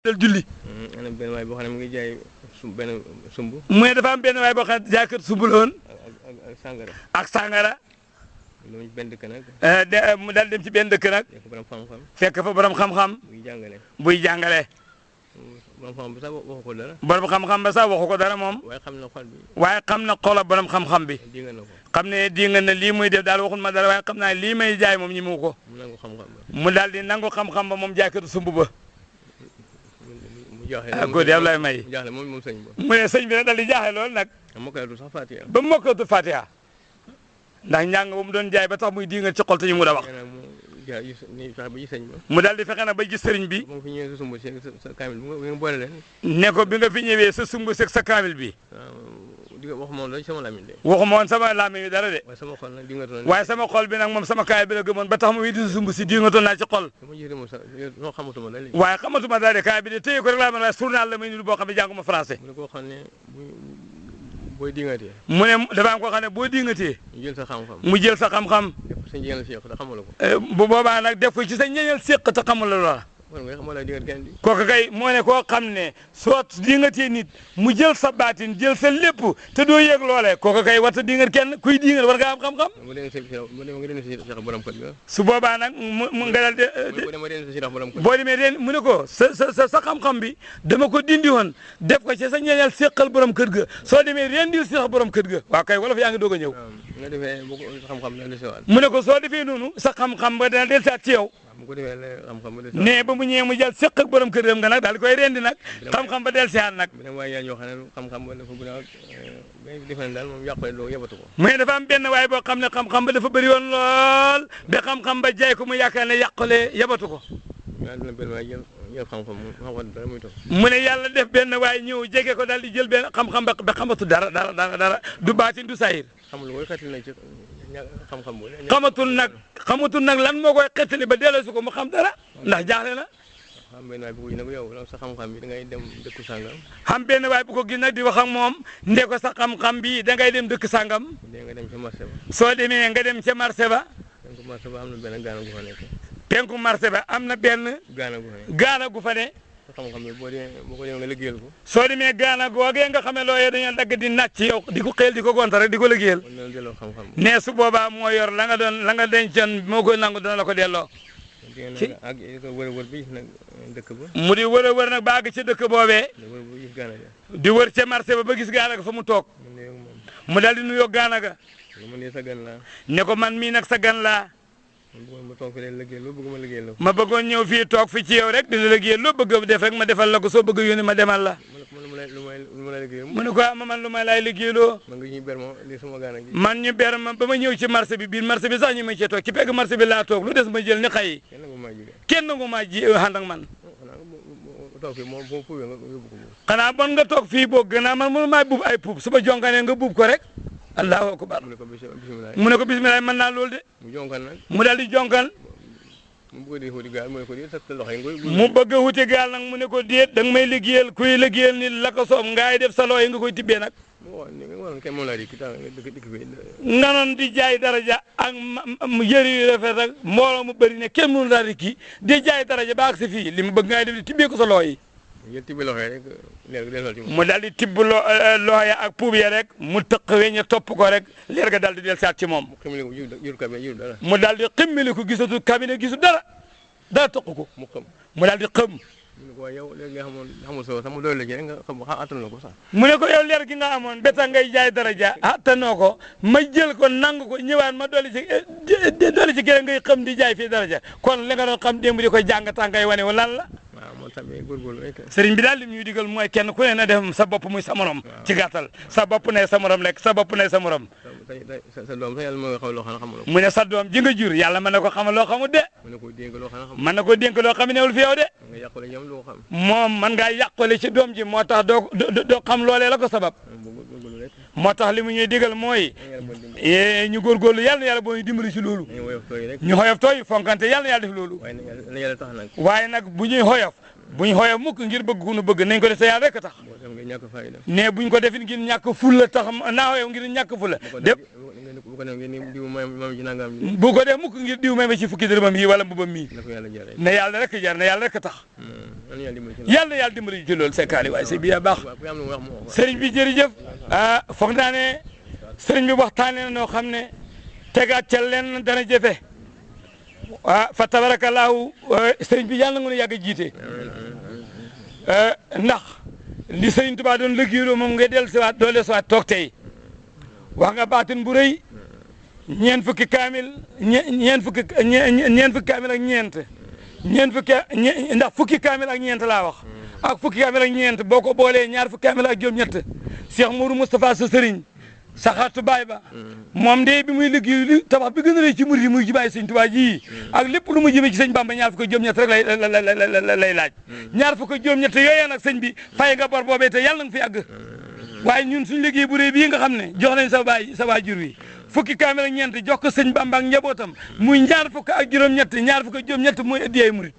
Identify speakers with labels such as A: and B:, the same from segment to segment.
A: dal julli.
B: am na benn waay boo xam ne mu ngi jaay benn sumb.
A: mu ne dafa am benn waay boo xam ne jaaykat sumb la woon.
B: ak sàngara.
A: ak sàngara.
B: loolu ci benn dëkk nag.
A: mu daal dem ci benn dëkk nag.
B: fekk borom xam-xam.
A: fekk fa borom xam-xam.
B: buy jàngale.
A: buy jàngale.
B: borom xam-xam bi sax waxu ko dara.
A: borom xam-xam ba sax waxu ko dara moom.
B: waaye xam na xol bi.
A: waaye xam na xoola borom xam-xam bi.
B: di nga na ko.
A: xam ne di nga ne lii muy def daal waxul ma dara waaye xam naa lii may jaay moom ñi mu ko.
B: mu nangu xam-xam ba.
A: mu daal di nangu xam-xam ba moom jaaykatu sumb ba.
B: mu jaaxle.
A: ah góor yàlla lay may.
B: mu jaaxle moom sëñ ba.
A: mu ne sëñ bi nag daal di jaaxle lool nag.
B: mokkatu sax Fatiha.
A: ba mokkatu Fatiha. ndax njàng bu mu doon jaay ba tax muy diingal ci xol te ñu mu da wax. mu daal di fexe na ba gis sëriñ bi.
B: ba nga fi ñëwee sa sumb sa kaamil bi nga boole leen.
A: ne ko bi nga fi ñëwee sa sumb seeg sa kaamil bi.
B: di nga waxuma woon sama lamiñ de.
A: waxuma woon sama lamiñ bi dara de.
B: waaye sama xol nag di nga doon.
A: waaye sama xol bi nag moom sama kaay bi la gëmoon ba tax mu wii di sumb si diingatoon naa ci xol.
B: dama gis moom sax noo xamatuma la léegi.
A: waaye xamatuma dara de kaay bi de téye ko rek laa mën waaye journal la may niru boo xam ne jànguma français.
B: mu ne koo xam ne booy dingatee.
A: mu ne dafa am koo xam ne boo dingatee.
B: mu jël sa xam-xam.
A: mu jël sa xam-xam.
B: def ko sa njëriñal séq te xamula ko.
A: bu boobaa nag def ko ci sa ñeñal séq te xamul la loola.
B: kon nga xamal la dingat kenn di.
A: kooku kay moo ne koo xam ne soo dingatee nit mu jël sa baatin jël sa lépp te doo yëg loolee kooku kay warta dingat kenn kuy dingat war nga am xam-xam.
B: mu dem nga dem si Cheikh borom kër ga.
A: su boobaa nag mu nga dal de.
B: mu dem si Cheikh borom kër.
A: boo demee ren mu ne ko sa xam-xam bi dama ko dindi woon def ko ci sa ñeñal séqal borom kër ga soo demee rendil si borom kër ga waaw kay wolof yaa ngi doog a ñëw.
B: nga defee bu sa xam-xam dana desiwaat.
A: mu ne ko soo defee noonu sa xam-xam ba dana dellusiwaat ci yow.
B: bu ko defee xam-xam ba
A: ne ba mu ñëwee mu jël séq ak borom kër nga nag daal di koy rendi nag xam-xam ba dellusiwaat nag.
B: bi nag waaye yaa ñoo xam ne xam-xam ba dafa bëri ak defe nañ daal moom yàqule doo yebatu ko.
A: mais dafa am benn waay boo xam ne xam-xam ba dafa bëri woon lool ba xam-xam ba jaay ko mu yaakaar ne yàqule yebatu ko.
B: yàlla benn waay jël xam-xam dara muy toog.
A: mu ne yàlla def benn waay ñëw jege ko daal di jël benn xam-xam ba xamatu dara du baatin du sayir.
B: xamul koy xetil nag ci xam-xam bu
A: xamatul nag lan moo koy xettali ba delloosi ko mu xam dara ndax jaaxle na.
B: xam benn waay bu ko nag yow sa xam-xam bi da ngay dem dëkku sàngam.
A: xam benn waay bu ko gis nag di wax ak moom nde ko sa xam-xam bi da ngay dem dëkk sàngam.
B: nga dem ca marché ba.
A: soo demee nga dem ca marché ba.
B: penku marché ba am na benn gaana gu fa nekk.
A: penku marché ba am na benn. gaana gu fa ne.
B: xam-xam bi boo ko demee nga liggéeyal ko.
A: soo demee gaana googee nga xam ne looyee dañoo dagg di nàcc ci yow di ko xeel di ko gonta rek di ko liggéeyal. ne su boobaa moo yor la nga dencoon moo koy nangu dana la ko delloo.
B: ci ak wër bi nag dëkk ba.
A: mu di wër nag ba àgg ci dëkk boobee. di wër ca marché ba gis gaana ga fa mu toog. mu daal di nuyoo gaana ga. ne ko man mii nag sa gan laa.
B: ma toog fi leen liggéey loo bëgg ma liggéey la.
A: ma bëggoon ñëw fii toog fi ci yow rek di la liggéey loo bëgg def rek ma defal la ko soo bëgg yónni ma demal la. mu ne ko man lu may laay liggéeyloo.
B: man ñu ber ma lii sama gaana gi.
A: man ñu ber ma ba ma ñëw ci marché bi biir marché bi sax ñu ma cee toog ci pegg marché bi laa toog lu des ma jël ni xëy. kenn nga maa ji ànd ak man. xanaa bon nga toog fii boog gannaaw man mënu maa buub ay puub su ma jonkanee nga buub ko rek. allahu akbar mu ne ko bisimilah mën naa loolu de. mu daal di jonkan. mu bëgg a wuti gaal nag mu ne ko déet da nga may liggéeyal kuy liggéeyal ni la ko soob ngaay def sa looy nga koy tibbee nag. nga noon di jaay daraja ak yëri yu rafet rek mbooloo mu bëri ne kenn mënu daal di kii di jaay daraja ba ak si fii li mu bëgg ngaay def di tibbee ko sa looy. mu daal di tibb loxo ya ak puub ya rek mu tëq weñ topp ko rek leer ga daal di del saat ci moom. mu daal di ximmili ko gisatu cabinet gisu dara tëq ko. mu daal di xëm. mu ne ko yow leer gi nga amoon beta ngay jaay daraja attanoo ko ma jël ko nangu ko ñëwaat ma dolli ci gën ngay xam di jaay fii daraja kon li nga doon xam démb di ko jàng tàngay wane wu lan la. sëriñ bi daal li ñuy digal mooy kenn ku ne na def sa bopp muy sa morom. ci gàttal sa bopp ne sa morom lekk sa bopp ne sa morom. mu ne sa doom ji nga jur yàlla mën na ko xamal loo xamul de. mën na ko dénk loo xam newul fi yow de. moom man ngaa yàqule ci doom ji moo tax doo xam loolee la ko sabab. moo tax li mu ñuy digal mooy ñu góorgóorlu yàlla na yàlla boo ñu dimbali ci loolu. ñu xoyof tooy fonkante yàlla na yàlla def loolu. waaye nag bu ñuy xoyof mukk ngir bëgg ku nu bëgg nañ ko def te yàlla rek tax. ne buñ ko defin ngir ñàkk fulla tax naa xoyof ngir ñàkk fulla
B: bu ko def ngeen diw mam ci nangam ji
A: bu ko def mukk ngir diw may ma ci fukki dërëmam yi wala mbubam mii
B: na ko yàlla jar
A: ne yàlla rek jar na yàlla rek tax yàlla dimbali ci loolu sekkaali waaye sëñ bi yaa baax sëriñ bi jërëjëf foog naa ne sëriñ bi waxtaanee na noo xam ne tegaat ca lenn dana jëfe fa tabarakallahu sëriñ bi yàlla nga nu yàgg a jiite ndax li sëriñ Tuubaa doon liggéeyloo moom ngay dellu siwaat doole siwaat toog tey wax nga baatin bu rëy ñeent fukki kaamil ñeent fukki kaamil ak ndax fukki kaamil ak ñeent laa wax ak fukki kaamil ak ñeent boo ko boolee ñaar fukki kaamil ak juróom-ñett Cheikh Mourou Moustapha sa sëriñ saxaatu baay ba moom de bi muy liggéey tabax bi gën a rëy ci murid yi muy jubaay sëñ Tuubaa ji ak lépp lu mu jëmee ci sëñ Bamba ñaar fukki juróom-ñett rek lay laaj ñaar fukki juróom-ñett yooyee nag sëñ bi fay nga bor boobee te yàlla nga fi àgg waaye ñun suñu liggéey bu rëy bii nga xam ne jox nañ sa waajur wi fukki kaamil ak ñeent jox ko sëñ Bamba ak njabootam muy ñaar fukk ak juróom-ñett ñaar fukk ak juróom-ñett muy addiyay murid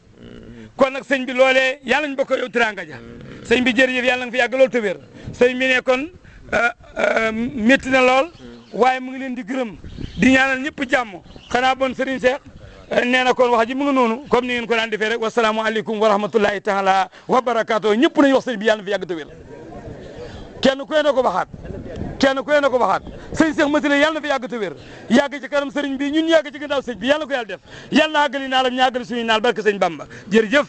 A: kon nag sëñ bi loolee yàlla ñu bokk yow tiraanga ja sëñ bi jërëjëf yàlla nga fi yàgg loolu te wér sëñ bi ne kon métti na lool waaye mu ngi leen di gërëm di ñaanal ñëpp jàmm xanaa bon Serigne Cheikh nee na kon wax ji mu ngi noonu comme ni ngeen ko daan defee rek wasalaamualeykum wa rahmatullahi taala wa barakaatu ñëpp nañu wax sëñ bi yàlla na fi yàgg te wér kenn ku ne ko waxaat sëñ Cheikh Massila yàlla na fi yàgg te wér yàgg ci kanam sëriñ bi ñun yàgg ci gannaaw sëñ bi yàlla na ko yàlla def yàlla na àggali naalam ñu àggali suñuy naal barke sëñ Bamba jërëjëf